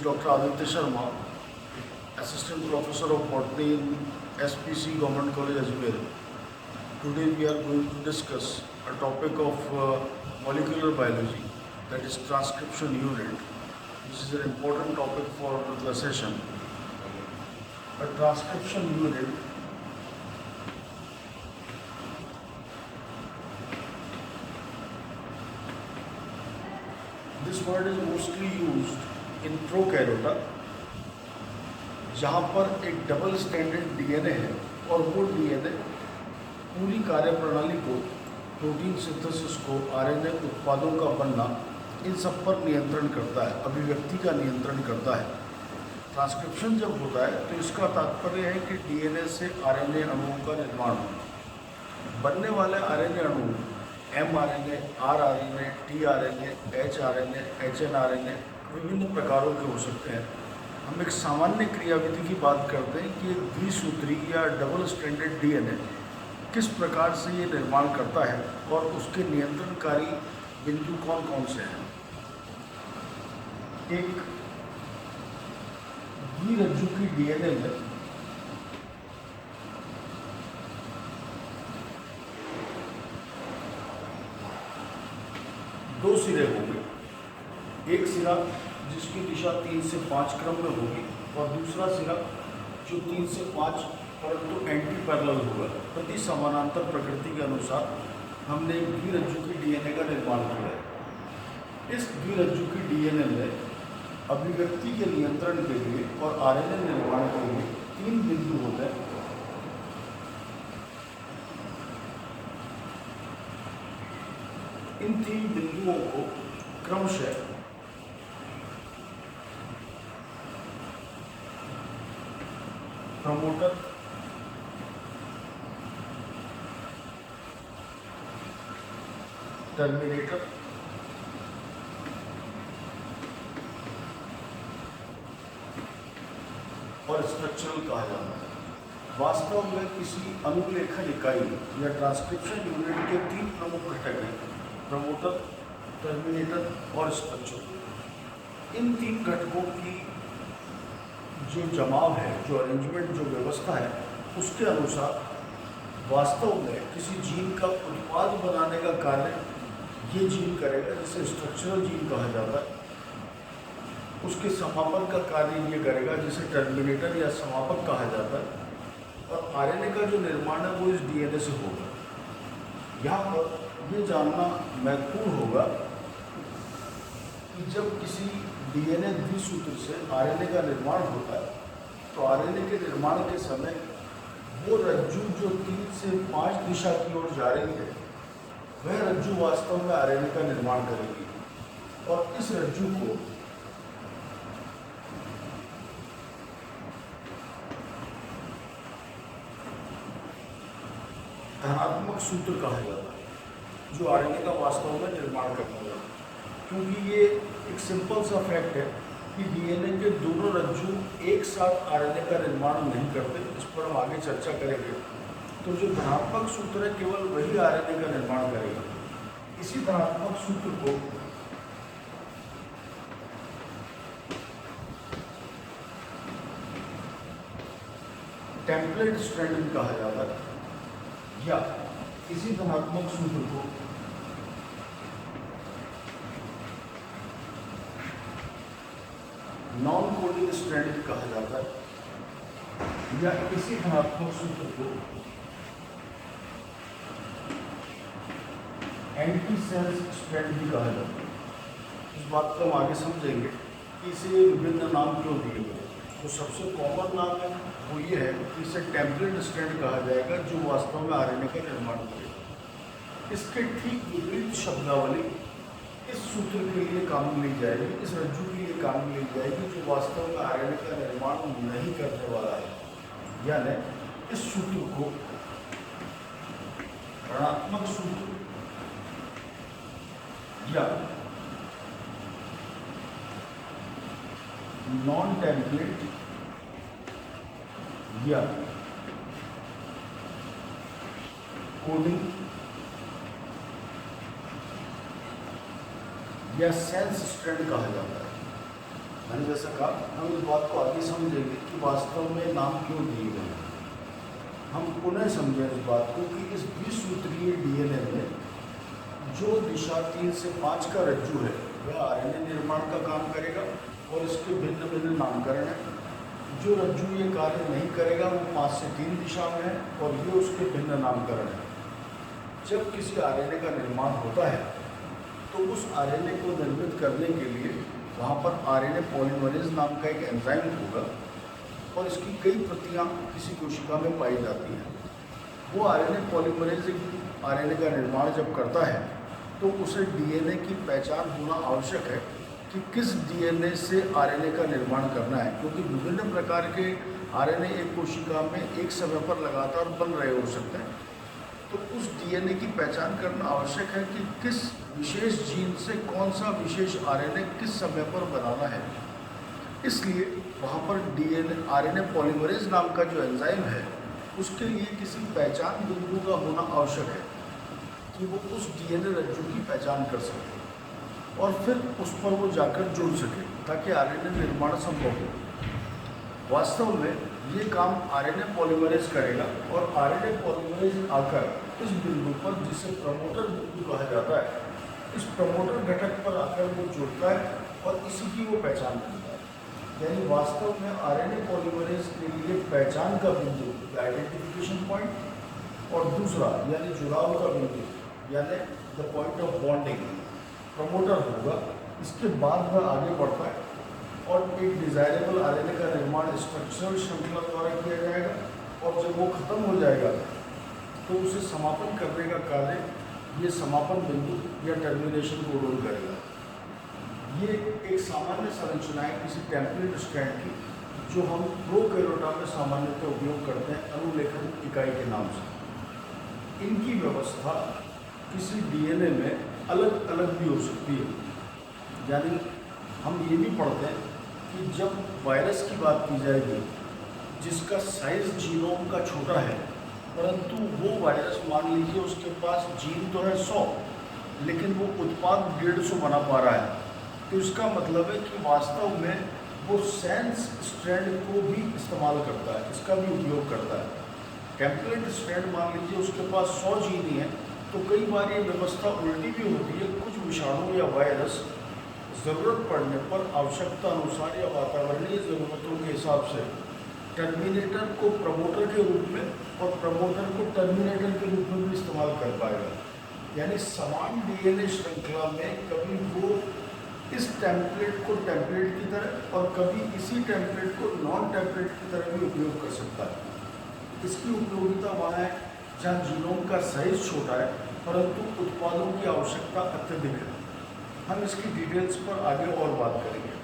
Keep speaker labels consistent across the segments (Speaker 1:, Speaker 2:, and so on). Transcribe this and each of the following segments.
Speaker 1: is Dr. Aditya Sharma, Assistant Professor of Botany in SPC Government College, Ajmer. Today we are going to discuss a topic of molecular biology, that is transcription unit. This is an important topic for the session. A transcription unit this word is mostly used in प्रोकैरियोटा, जहाँ पर एक double standard DNA है और वो DNA पूरी कार्यप्रणाली को, protein synthesis को, आरएनए उत्पादों का बनना, इन सब पर नियंत्रण करता है, अभिव्यक्ति का नियंत्रण करता है। ट्रांसक्रिप्शन जब होता है तो इसका तात्पर्य है कि डीएनए से आरएनए अणुओं का निर्माण होना। बनने वाले आरएनए अणु mRNA, rRNA, tRNA, hRNA, hnRNA विभिन्न प्रकारों के हो सकते हैं। हम एक सामान्य क्रियाविधि की बात करते हैं कि एक द्विसूत्री या डबल स्ट्रैंडेड डीएनए किस प्रकार से ये निर्माण करता है और उसके नियंत्रणकारी बिंदु कौन कौन से हैं। एक द्विरज्जु की डीएनए में दो सिरे होंगे, एक सिरा जिसकी दिशा 3 से 5 क्रम में होगी और दूसरा सिरा जो 3 से 5 परंतु एंटी पैरेलल होगा। प्रति समानांतर प्रकृति के अनुसार हमने एक द्विरज्जु की डीएनए का निर्माण किया है। इस द्विरज्जु की डीएनए में अभिव्यक्ति के नियंत्रण के लिए और आरएनए निर्माण के लिए 3 बिंदु होते हैं। इन 3 बिंदुओं को क्रमशः प्रमोटर, टर्मिनेटर और स्ट्रक्चरल कहा जाता है। वास्तव में किसी अनुलेखन इकाई या ट्रांसक्रिप्शन यूनिट के 3 प्रमुख घटक हैं: प्रमोटर, टर्मिनेटर और स्ट्रक्चर। इन 3 घटकों की जो जमाव है, जो अरेंजमेंट, जो व्यवस्था है, उसके अनुसार वास्तव में किसी जीन का उत्पाद बनाने का कार्य ये जीन करेगा, जिसे स्ट्रक्चरल जीन कहा जाता है। उसके समापन का कार्य ये करेगा, जिसे टर्मिनेटर या समापक कहा जाता है। और आरएनए का जो निर्माण है वो इस डीएनए से होगा। यहाँ पर ये जानना महत्वपूर्ण होगा कि जब किसी डीएनए द्विसूत्र से आरएनए का निर्माण होता है तो आरएनए के निर्माण के समय वो रज्जु जो 3 से 5 दिशा की ओर जा रही है, वह रज्जु वास्तव में आरएनए का निर्माण करेगी और इस रज्जु को धनात्मक सूत्र कहा जाता है, जो आरएनए का वास्तव में निर्माण करता है। क्योंकि ये एक सिंपल सा फैक्ट है कि डीएनए के दोनों रज्जु एक साथ आरएनए का निर्माण नहीं करते। इस पर हम आगे चर्चा करेंगे। तो जो धनात्मक सूत्र है, केवल वही आरएनए का निर्माण करेगा। इसी धनात्मक सूत्र को टेम्पलेट स्ट्रैंड कहा जाता है, या इसी धनात्मक सूत्र को नॉन कोडिंग स्ट्रैंड कहा जाता है, या इसी धनात्मक सूत्र को एंटी सेंस स्ट्रैंड भी कहा जाता है। इस बात को हम आगे समझेंगे कि इसे विभिन्न नाम क्यों दिए गए। तो सबसे कॉमन नाम है वो ये है कि इसे टेम्पलेट स्ट्रैंड कहा जाएगा, जो वास्तव में आरएनए का निर्माण करेगा। इसके ठीक विपरीत शब्दावली इस सूत्र के लिए काम में ली जाएगी, इस रज्जु के लिए काम में ली जाएगी, जो वास्तव में आरएनए का निर्माण नहीं करने वाला है। यानी इस सूत्र को ऋणात्मक सूत्र या नॉन टेम्पलेट या कोडिंग या सेंस स्ट्रैंड कहा जाता है। मैंने जैसा कहा, हम इस बात को आगे समझेंगे कि वास्तव में नाम क्यों दिए गए हैं। हम पुनः समझें इस बात को कि इस 20 सूत्रीय डीएनए में जो दिशा 3 से 5 का रज्जु है वह आरएनए निर्माण का काम करेगा और इसके भिन्न भिन्न नामकरण है। जो रज्जु ये कार्य नहीं करेगा वो 5 से 3 दिशा में है और ये उसके भिन्न नामकरण है। जब किसी आरएनए का निर्माण होता है तो उस आरएनए को निर्मित करने के लिए वहाँ पर आरएनए पॉलीमरेज नाम का एक एंजाइम होगा और इसकी कई प्रतियां किसी कोशिका में पाई जाती हैं। वो आरएनए पॉलीमरेज आरएनए का निर्माण जब करता है तो उसे डीएनए की पहचान होना आवश्यक है कि किस डीएनए से आरएनए का निर्माण करना है, क्योंकि विभिन्न प्रकार के आरएनए एक कोशिका में एक समय पर लगातार बन रहे हो सकते हैं। तो उस डीएनए की पहचान करना आवश्यक है कि किस विशेष जीन से कौन सा विशेष आरएनए किस समय पर बनाना है। इसलिए वहाँ पर डीएनए आरएनए पॉलीमरेज नाम का जो एंजाइम है उसके लिए किसी पहचान बिंदु का होना आवश्यक है कि वो उस डीएनए रज्जु की पहचान कर सके और फिर उस पर वो जाकर जुड़ सके ताकि आरएनए निर्माण संभव हो। वास्तव में ये काम आरएनए पॉलीमरेज करेगा और आरएनए पॉलीमरेज आकर इस बिंदु पर, जिसे प्रमोटर बिंदु कहा जाता है, इस प्रमोटर घटक पर आकर वो जुड़ता है और इसी की वो पहचान करता है। यानी वास्तव में आरएनए पॉलीमरेज के लिए पहचान का बिंदु आइडेंटिफिकेशन पॉइंट और दूसरा यानी जुड़ाव का बिंदु यानी the point of bonding promoter होगा। इसके बाद वह आगे बढ़ता है और एक डिज़ायरेबल आरएनए का निर्माण स्ट्रक्चरल श्रृंखला द्वारा किया जाएगा और जब वो खत्म हो जाएगा तो उसे समापन करने का कार्य ये समापन बिंदु या टर्मिनेशन को रोल करेगा। ये एक सामान्य संरचना है किसी टेम्पलेट स्ट्रैंड की, जो हम प्रोकैरियोटा में सामान्यतः उपयोग करते हैं अनुलेखन इकाई के नाम से। इनकी व्यवस्था किसी डीएनए में अलग अलग भी हो सकती है। यानी हम ये भी पढ़ते हैं कि जब वायरस की बात की जाएगी जिसका साइज जीनोम का छोटा है, परंतु वो वायरस मान लीजिए उसके पास जीन तो है 100 लेकिन वो उत्पाद 150 बना पा रहा है, तो इसका मतलब है कि वास्तव में वो सेंस स्ट्रैंड को भी इस्तेमाल करता है, इसका भी उपयोग करता है। टेम्पलेट स्ट्रैंड मान लीजिए उसके पास 100 जीन ही है, तो कई बार ये व्यवस्था उल्टी भी होती है। कुछ विषाणु या वायरस ज़रूरत पड़ने पर आवश्यकता अनुसार या वातावरणीय ज़रूरतों के हिसाब से टर्मिनेटर को प्रमोटर के रूप में और प्रमोटर को टर्मिनेटर के रूप में भी इस्तेमाल कर पाएगा। यानी समान डीएनए श्रृंखला में कभी वो इस टेम्पलेट को टेम्पलेट की तरह और कभी इसी टेम्पलेट को नॉन टेम्पलेट की तरह भी उपयोग कर सकता है। इसकी उपयोगिता वहाँ है जहाँ जीनोम का साइज छोटा है परंतु उत्पादों की आवश्यकता अत्यधिक है। हम इसकी डिटेल्स पर आगे और बात करेंगे।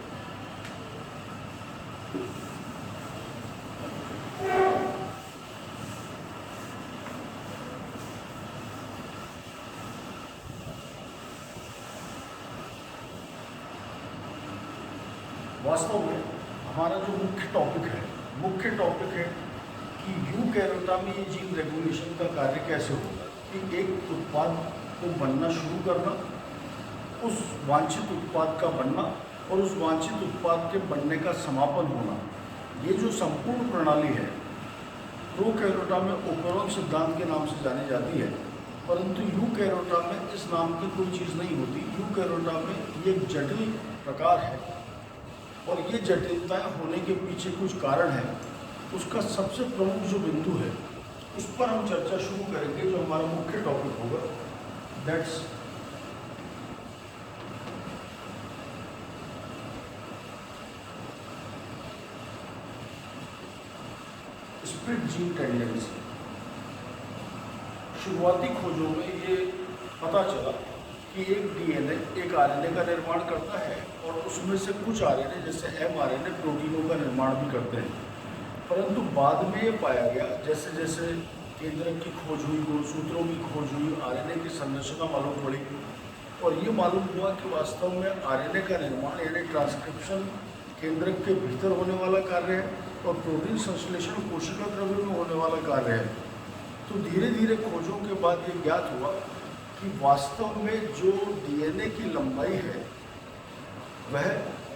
Speaker 1: वास्तव में हमारा जो मुख्य टॉपिक है कि यूकैरियोटा में ये जीन रेगुलेशन का कार्य कैसे होगा, कि एक उत्पाद को बनना शुरू करना, उस वांछित उत्पाद का बनना और उस वांछित उत्पाद के बनने का समापन होना। ये जो संपूर्ण प्रणाली है प्रोकैरियोटा में ओपेरॉन सिद्धांत के नाम से जानी जाती है, परंतु यूकैरियोटा में इस नाम की कोई चीज़ नहीं होती। यूकैरियोटा में ये एक जटिल प्रकार है और ये जटिलताएं होने के पीछे कुछ कारण है। उसका सबसे प्रमुख जो बिंदु है उस पर हम चर्चा शुरू करेंगे, जो हमारा मुख्य टॉपिक होगा, दैट्स स्प्लिट जीन टेंडेंसी। शुरुआती खोजों में ये पता चला कि एक डीएनए एक आरएनए का निर्माण करता है और उसमें से कुछ आरएनए जैसे एमआरएनए प्रोटीनों का निर्माण भी करते हैं, परंतु बाद में ये पाया गया जैसे जैसे केंद्रक की खोज हुई, गुणसूत्रों की खोज हुई, आरएनए की संरचना मालूम पड़ी और ये मालूम हुआ कि वास्तव में आरएनए का निर्माण यानी ट्रांसक्रिप्शन केंद्रक के भीतर होने वाला कार्य है और प्रोटीन संश्लेषण कोशिका द्रव्य में होने वाला कार्य है। तो धीरे धीरे खोजों के बाद ये ज्ञात हुआ कि वास्तव में जो डीएनए की लंबाई है वह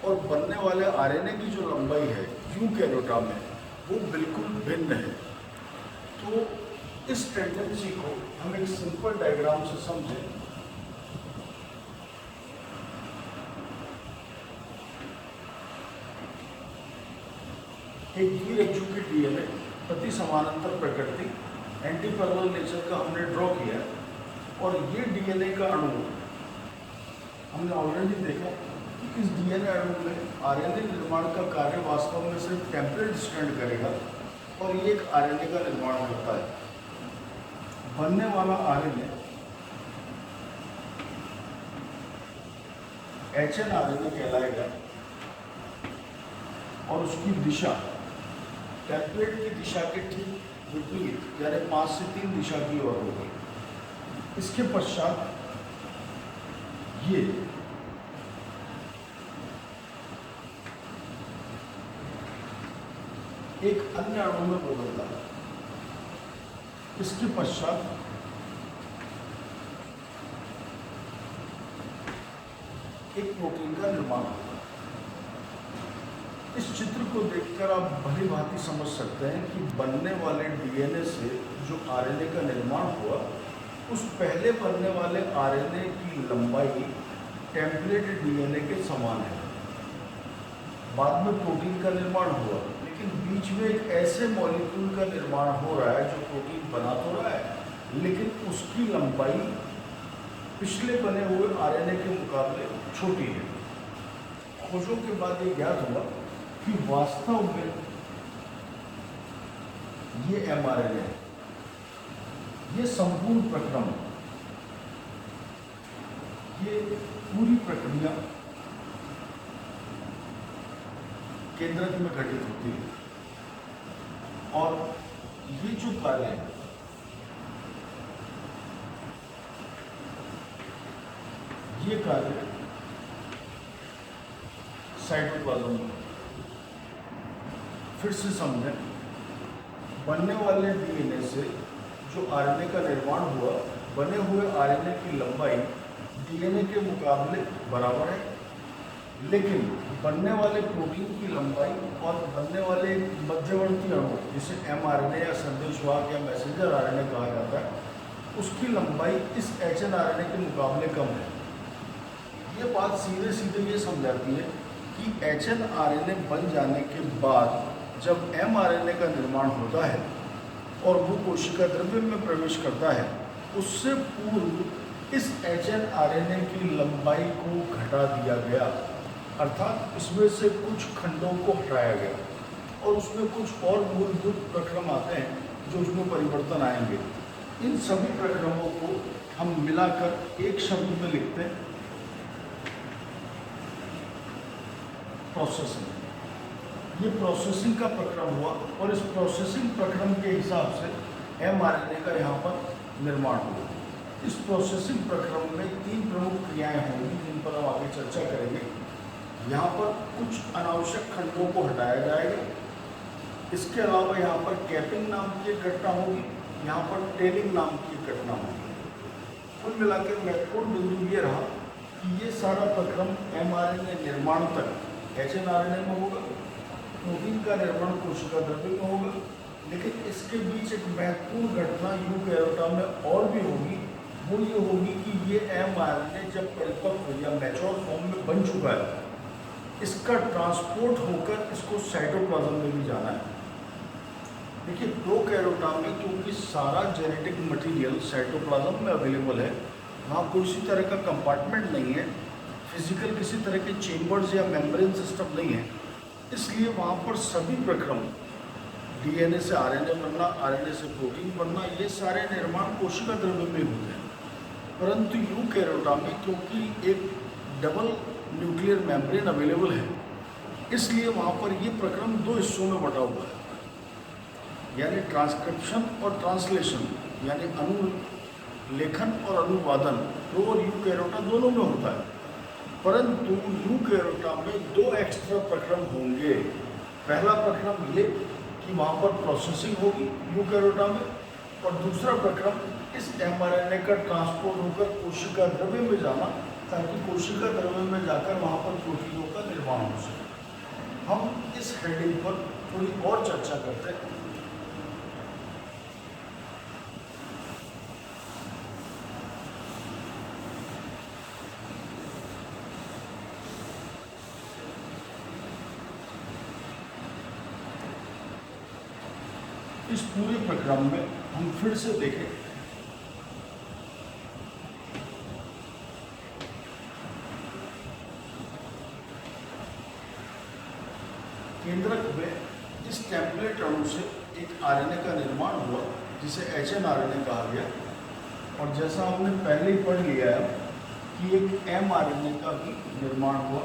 Speaker 1: और बनने वाले आरएनए की जो लंबाई है यूकैरियोटा में वो बिल्कुल भिन्न है। तो इस टेंडेंसी को हम एक सिंपल डायग्राम से समझें। एक द्विरेखीय डीएनए प्रति समानांतर प्रकृति एंटी पैरेलल नेचर का हमने ड्रॉ किया है, और ये डीएनए का अणु हमने ऑलरेडी देखा कि इस डीएनए अणु में आरएनए निर्माण का कार्य वास्तव में सिर्फ टेम्परेट स्ट्रैंड करेगा, और ये एक आरएनए का निर्माण करता है। बनने वाला आरएनए एचएनआरएनए कहलाएगा, और उसकी दिशा टेम्पलेट की दिशा के ठीक विपरीत यानी 5 से 3 दिशा की ओर होगी। इसके पश्चात ये एक अन्य अणु में बदलता है। इसके पश्चात एक प्रोटीन का निर्माण होगा। इस चित्र को देखकर आप भली भांति समझ सकते हैं कि बनने वाले डीएनए से जो आरएनए का निर्माण हुआ, उस पहले बनने वाले आरएनए की लंबाई टेम्पलेट डीएनए के समान है। बाद में प्रोटीन का निर्माण हुआ, लेकिन बीच में एक ऐसे मॉलिक्यूल का निर्माण हो रहा है जो प्रोटीन बना तो रहा है, लेकिन उसकी लंबाई पिछले बने हुए आरएनए के मुकाबले छोटी है। खोजों के बाद ये ज्ञात हुआ कि वास्तव में ये एमआरएनए है। ये संपूर्ण प्रक्रम, ये पूरी प्रक्रिया केंद्रक में घटित होती है, और ये जो कार्य है ये कार्य साइटोप्लाज्म में। फिर से समझें, बनने वाले डीएनए से जो आरएनए का निर्माण हुआ, बने हुए आरएनए की लंबाई डीएनए के मुकाबले बराबर है, लेकिन बनने वाले प्रोटीन की लंबाई और बनने वाले मध्यवर्ती अणु जिसे एमआरएनए या संदेशवाहक या मैसेंजर आरएनए कहा जाता है, उसकी लंबाई इस एचएनआरएनए के मुकाबले कम है। ये बात सीधे सीधे ये समझाती है कि एचएनआरएनए बन जाने के बाद जब एमआरएनए का निर्माण होता है और वो कोशिका द्रव्य में प्रवेश करता है, उससे पूर्व इस एचएनआरएनए की लंबाई को घटा दिया गया, अर्थात इसमें से कुछ खंडों को हटाया गया, और उसमें कुछ और मूलभूत प्रक्रम आते हैं जो उसमें परिवर्तन आएंगे। इन सभी प्रक्रमों को हम मिलाकर एक शब्द में लिखते हैं, प्रोसेसिंग। ये प्रोसेसिंग का प्रक्रम हुआ, और इस प्रोसेसिंग प्रक्रम के हिसाब से एमआरएनए का यहाँ पर निर्माण हुआ। इस प्रोसेसिंग प्रक्रम में 3 प्रमुख क्रियाएं होंगी जिन पर हम आगे चर्चा करेंगे। यहाँ पर कुछ अनावश्यक खंडों को हटाया जाएगा। इसके अलावा यहाँ पर कैपिंग नाम की एक घटना होगी, यहाँ पर टेलिंग नाम की एक घटना होगी। कुल मिलाकर महत्वपूर्ण बिंदु ये रहा कि ये सारा प्रक्रम एमआरएनए निर्माण तक एचएनआरएनए में होगा, प्रोटीन का निर्माण कोशिका द्रव्य में होगा, लेकिन इसके बीच एक महत्वपूर्ण घटना यूकैरियोटा में और भी होगी। वो ये होगी कि ये एमआरएनए जब परिपक्व या मैच्योर फॉर्म में बन चुका है, इसका ट्रांसपोर्ट होकर इसको साइटोप्लाज्म में भी जाना है। देखिए, प्रोकैरियोटा में क्योंकि सारा जेनेटिक मटेरियल साइटोप्लाज्म में अवेलेबल है, वहाँ कोई सी तरह का कंपार्टमेंट नहीं है, फिजिकल किसी तरह के चेम्बर्स या मेम्ब्रेन सिस्टम नहीं है, इसलिए वहाँ पर सभी प्रक्रम डीएनए से आरएनए बनना, आरएनए से प्रोटीन बनना, ये सारे निर्माण कोशिका द्रव्य में होते हैं। परंतु यूकैरियोटा में क्योंकि एक डबल न्यूक्लियर मेम्ब्रेन अवेलेबल है, इसलिए वहाँ पर ये प्रक्रम 2 हिस्सों में बटा हुआ है, यानी ट्रांसक्रिप्शन और ट्रांसलेशन, यानी अनुलेखन और अनुवादन प्रो और यूकैरियोटा दोनों में होता है। परंतु यूकैरियोटा में 2 एक्स्ट्रा प्रक्रम होंगे। पहला प्रक्रम ये कि वहाँ पर प्रोसेसिंग होगी यूकैरियोटा में, और दूसरा प्रक्रम इस एमआरएनए का ट्रांसपोर्ट होकर कोशिका द्रव्य में जाना, ताकि कोशिका द्रव्य में जाकर वहाँ पर प्रोटीनों का निर्माण हो सके। हम इस हेडिंग पर थोड़ी और चर्चा करते हैं। इस पूरे प्रक्रम में हम फिर से देखें केंद्रक में इस टेम्पलेट अणु से एक आरएनए का निर्माण हुआ जिसे HNRNA कहा गया, और जैसा हमने पहले ही पढ़ लिया है कि एक mRNA का भी निर्माण हुआ।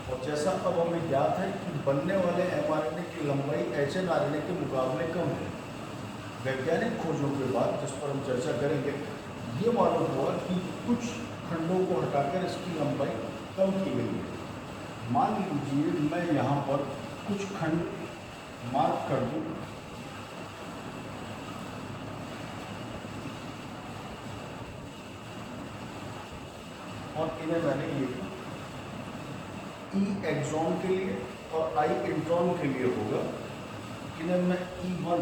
Speaker 1: और जैसा अब हमें ज्ञात है कि बनने वाले mRNA की लंबाई HNRNA के मुकाबले कम है। वैज्ञानिक खोजों के बाद, जिस पर हम चर्चा करेंगे, ये मालूम हुआ कि कुछ खंडों को हटाकर इसकी लंबाई कम की गई है। मान लीजिए मैं यहाँ पर कुछ खंड मार्क कर दूँ, और इन्हें मैंने लिखा E एक्सॉन के लिए और I इंट्रॉन के लिए होगा। इन्हें मैं E1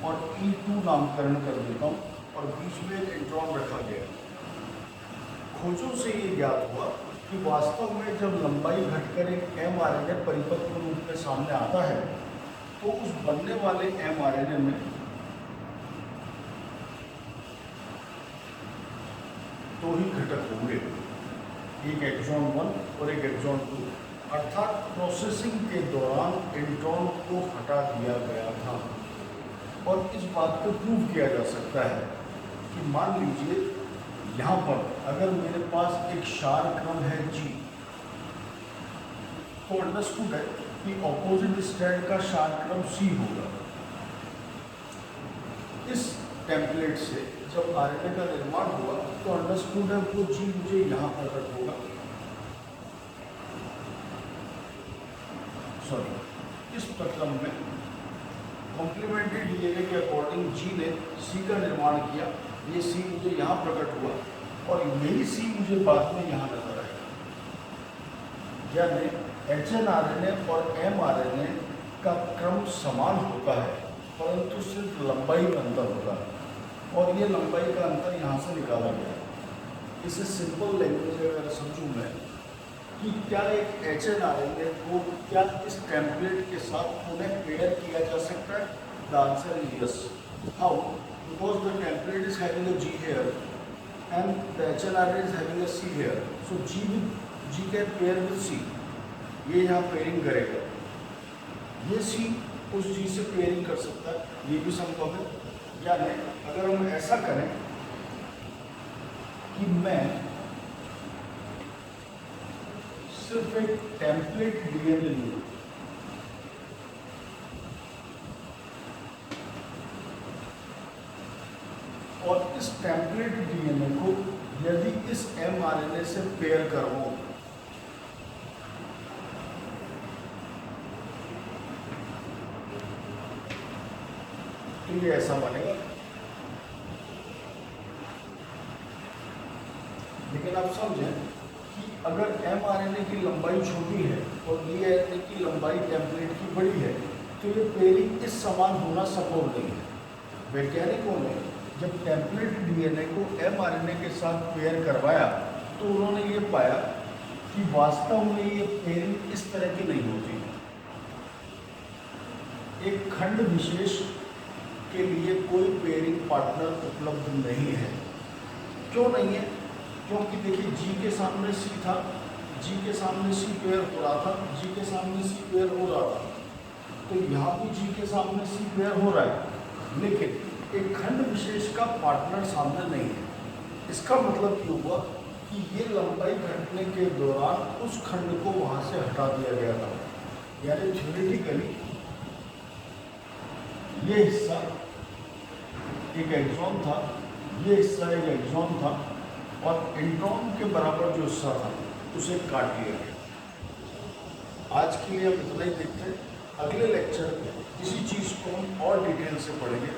Speaker 1: और E2 नामकरण कर देता हूँ, और बीच में एक इंट्रॉन रखा गया। खोजों से ये ज्ञात हुआ कि वास्तव में जब लंबाई घटकर एक mRNA परिपक्व रूप में सामने आता है, तो उस बनने वाले mRNA में दो ही घटक होंगे, एक एक्सॉन 1 और एक एक्सॉन 2। अर्थात प्रोसेसिंग के दौरान इंट्रॉन को हटा दिया गया था। और इस बात को प्रूव किया जा सकता है कि मान लीजिए यहाँ पर अगर मेरे पास एक क्षार क्रम है G, तो अंडरस्टूड है कि ऑपोजिट स्ट्रैंड का क्षार क्रम C होगा। इस टेम्पलेट से जब आरएनए का निर्माण हुआ तो अंडरस्टूड है वो G मुझे यहाँ प्रकट होगा। इस प्रक्रम में कॉम्प्लीमेंट्री डीएनए के अकॉर्डिंग G ने C का निर्माण किया। ये C मुझे यहाँ प्रकट हुआ, और यही C मुझे बाद में यहाँ नजर आएगा। यानी HNRNA और mRNA का क्रम समान होता है, परंतु सिर्फ लंबाई में अंतर होता है, और ये लंबाई का अंतर यहाँ से निकाला गया। इसे सिंपल लैंग्वेज में अगर समझूँ मैं कि क्या एक HNRNA को क्या इस टेम्पलेट के साथ पुनः पेयर किया जा सकता है? The answer is yes. How? Because the template is having a G here and the HNRNA is having a C here, so G can pair with C। ये यहाँ पेयरिंग करेगा, ये C उस G से पेयरिंग कर सकता है, ये भी संभव है। यानी अगर हम ऐसा करें कि मैं सिर्फ एक टेम्पलेट डीएनए लूँ, और इस टेम्पलेट डीएनए को यदि इस mRNA से पेयर करवाऊं, तो ये ऐसा बनेगा। लेकिन आप समझें कि अगर mRNA की लंबाई छोटी है और डीएनए की लंबाई टेम्पलेट की बड़ी है, तो ये पेयरिंग इस समान होना संभव नहीं है। वैज्ञानिकों ने जब टेम्पलेट डीएनए को mRNA के साथ पेयर करवाया, तो उन्होंने ये पाया कि वास्तव में ये पेयरिंग इस तरह की नहीं होती है। एक खंड विशेष के लिए कोई पेयरिंग पार्टनर उपलब्ध नहीं है। क्यों नहीं है? क्योंकि देखिए G के सामने C था, G के सामने C पेयर हो रहा था, G के सामने C पेयर हो रहा था, तो यहाँ भी G के सामने C पेयर हो रहा है, लेकिन एक खंड विशेष का पार्टनर सामने नहीं है। इसका मतलब ये हुआ कि ये लंबाई घटने के दौरान उस खंड को वहाँ से हटा दिया गया था। यानी थ्योरेटिकली ये हिस्सा एक एक्सॉन था, ये हिस्सा एक एक्सॉन था, और इंट्रॉन के बराबर जो हिस्सा था उसे काट लिया गया। आज के लिए हम इतना ही देखते हैं। अगले लेक्चर में इसी चीज़ को हम और डिटेल से पढ़ेंगे।